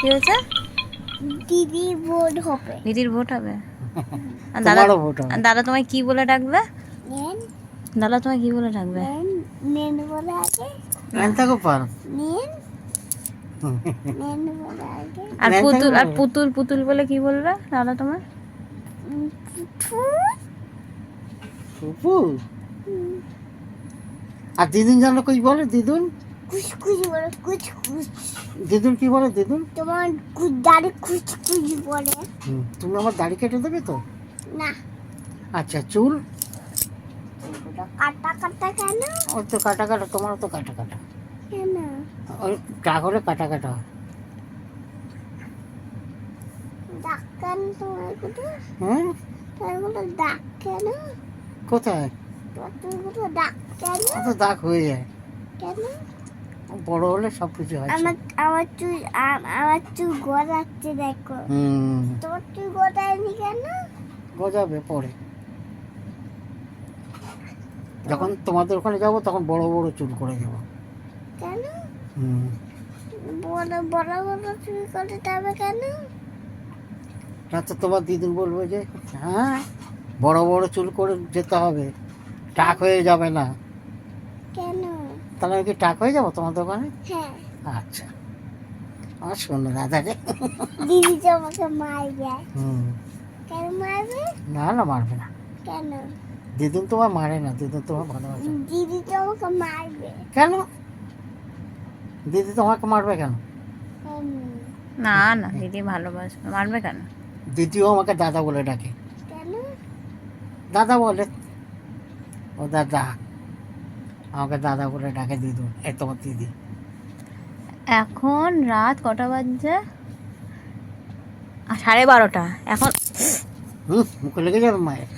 কি হয়েছে? দিদির ভোট হবে। দিদির ভোট হবে? আর তোমারও ভোট হবে। দাদা তোমায় কি বলে ডাকবে? নেন দাদা তোমায় কি বলে ডাকবে? নেন নেন বলে আগে ন্যাংটা গোপাল। নেন নেন বলে আগে আর ন্যাংটা পুতুল, আর গোপাল। পুতুল পুতুল বলে কি বলবে দাদা তোমার? পুটু ফুপু। আর দিদুন জানো কই বলে? দিদুন কুচকুচ বলে কুচকুচ। দিদুন কি বলে? দিদুন তোমার দাড়ি কুচকুচ বলে তুমি আমার দাড়ি কেটে দেবে তো? না। আচ্ছা, চুল ওটা কাটা কাটা কেন? ওই তো কাটা কাটা, তোমারও তো কাটা কাটা। কেন? ওই কাগরে কাটা কাটা হয়। দাগ কেন তোমার গুলো? হ্যাঁ, তোমার গুলো দাগ কেন? কোথায়? তোমার গুলো দাগ কেন? অত দাগ হয়ে যায়, কেন? বড় হলে সব কিছু হয়। আমার আমার চুল গজাচ্ছে দেখো। তোমার চুল গজায়নি কেন? গজাবে পরে, যখন তোমাদের ওখানে যাবো তখন বড় বড় চুল করে দেবো। কেন? বড় বড় বড় চুল করে যাবে কেন? না তো তোমার দিদুন বলবে যে হ্যাঁ বড় বড় চুল করে যেতে হবে, টাক হয়ে যাবে না। কেন? তাহলে আমি কি টাক হয়ে যাবো তোমার দোকানে? হ্যাঁ। আচ্ছা, আমার শোনো দাদা রে। দিদি তো আমাকে মারবে। হুম, কেন মারবে? না না, মারবে না। কেন? দিদুন তোমার মারে না, দিদুন তোমার ভালোবাসে। দিদি তো আমাকে মারবে। কেন দিদি তোমাকে মারবে কেন? না না, দিদি ভালোবাসবে, মারবে কেন? দিদিও আমাকে দাদা বলে ডাকে। কেন? দাদা বলে, ও দাদা, আমাকে দাদা বলে ডাকে দিদুন। এই তোমার দিদি। এখন রাত কটা বাজছে? 12:30। এখন মুখে লেগে যাবে মায়ের।